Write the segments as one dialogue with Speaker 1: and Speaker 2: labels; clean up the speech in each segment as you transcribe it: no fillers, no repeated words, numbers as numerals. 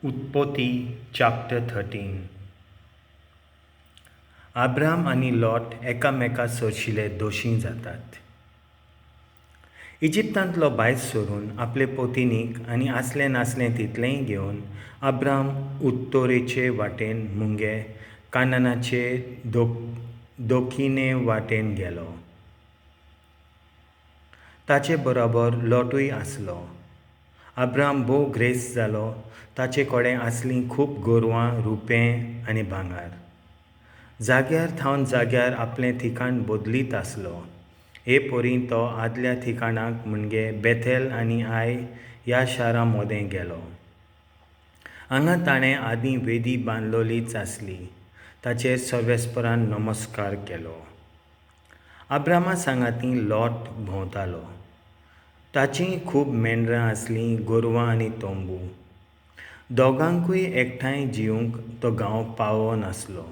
Speaker 1: उत्पत्ती chapter 13. Abram आणि lot एकामेका सोडशिले दोशी जातात. इजिप्तांतलो भायर सोडून आपले पोतिनीक आनी आसले नासले तितलेंय घेवन अब्राम उत्तरेचे वाटेन मुंगे कानानाचे दोखिने वाटेन गेलो. ताचे बरोबर लॉटूय आसलो. अब्राम भोव ग्रेस जालो. ताचे कडेन आसलीं खूब गोरवां, रुपें आनी भांगार. जाग्यार थावन जाग्यार आपलें ठिकाण बदलीत आसलो. हे पोरी तो आदल्या ठिकाणाक म्हणजे बेथेल आनी आय ह्या शारां मोदें गेलो. हांगा ताणें आदीं वेदी बांदलोलीच आसली. ताचेर सर्वेस्परान नमस्कार केलो. अब्रामा सांगाती लॉट भोंवतालो. ताचीं खूब मेंढरां आसलीं, गोरवां आनी तोंबू. दोगांकूय एकठांय जिवंक तो गांव पावो नासलो,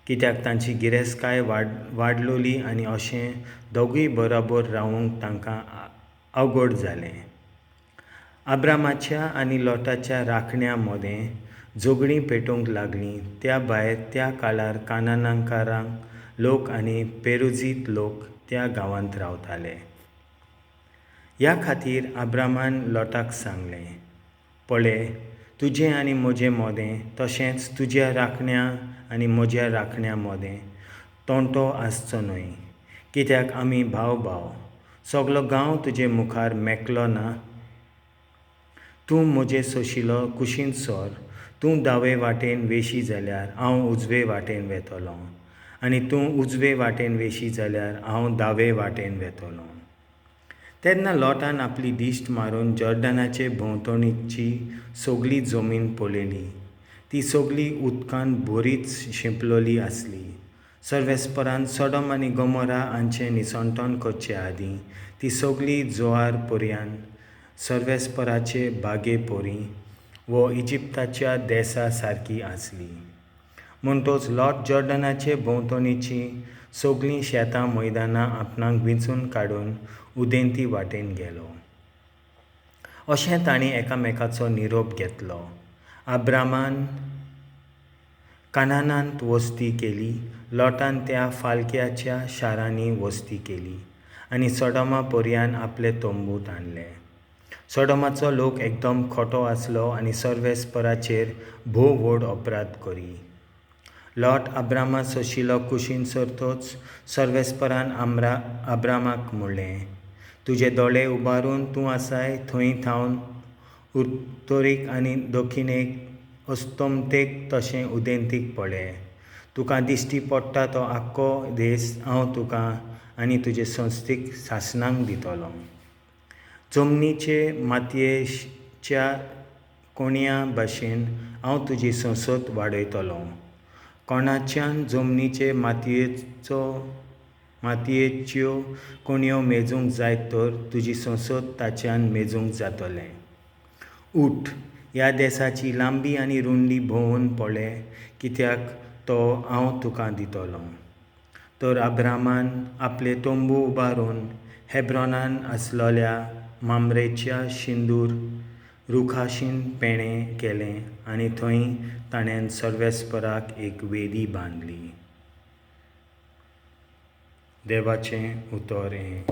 Speaker 1: कित्याक तांची गिरेस्तकाय वाडलोली आनी अशें दोगूय बरोबर रावूंक तांकां अवघड जालें. अब्रामाच्या आनी लॉटाच्या राखण्यां मोदें झगडीं पेटूंक लागलीं. त्या भायर त्या काळार कानानाकारांक लोक आनी पेरुजीत लोक त्या गांवांत रावताले. ह्या खातीर अब्रामान लॉटाक सांगलें, पळय, तुजें आनी म्हजें मोदें तशेंच तुज्या राखण्यां आनी म्हज्या राखण्यां मोदें तोंटो आसचो न्हय, कित्याक आमी भाव भाव. सगलो गांव तुजे मुखार मेकलो ना. तूं म्हजे सोशिलो कुशीन सोर. तूं दावे वाटेन वेशी जाल्यार हांव उजवे वाटेन वेतलों, आनी तूं उजवे वाटेन वेशी जाल्यार हांव दावे वाटेन वेतलों. तेन्ना लॉटान आपली दिश्ट मारून जॉर्डनाचे भोंवतणीची सगली जमीन पळयली. ती सगली उदकान बरीच शिंपलोली आसली. सर्वेस्परान सोडोम आनी गोमोरा हांचें निसंतोण करचे आदीं ती सगली जोआर पर्यान सर्वेस्पराचे बागे पोरी वो इजिप्ताच्या देसा सारकी आसली. म्हणटच लॉट जॉर्डनाचे भोंवतणीची सगलीं शेतां मैदानां आपणाक विंचून काडून उदेंती वाटेन गेलो. अशें तांणी एकामेकाचो निरोप घेतलो. अब्रामान कानानांत वस्ती केली. लॉटान त्या फालक्याच्या शारांनी वस्ती केली आनी सोडोमा पर्यान आपले तोंबूत हाडले. सोडोमाचो लोक एकदम खोटो आसलो आनी सर्वेस्पराचेर भोव व्हड अपराध करी. लॉट अब्रामा सोशिलो कुशीन सरतच सर्वेस्परान अब्रामाक म्हणलें, तुजे दोळे उबारून तूं आसाय थंय थावन उत्तरेक आनी दखिणेक अस्तंतेक तशें उदेंतीक पळय. तुका दिश्टी पडटा तो आख्खो देस हांव तुका आनी तुजे संस्थीक सासणांक दितलों. जमनीचे मातयेच्या कोणया भाशेन हांव तुजी संसत वाडयतलों. कोणाच्यान जमनीचे मातयेच्यो कोणयो मेजूंक जायत तर तुजी संसत ताच्यान मेजूंक जातलें. उठ, ह्या देसाची लांबी आनी रुंदी भोंवून पळय, कित्याक तो हांव तुका दितलों. तर अब्रामान आपले तोंबू उबारून हेब्रोनान आसलोल्या मामरेच्या शेंदूर रुखाशीन पेणे केलें आनी थंय ताणें सर्वेस्पराक एक वेदी बांदली. देवाचें उतर हें.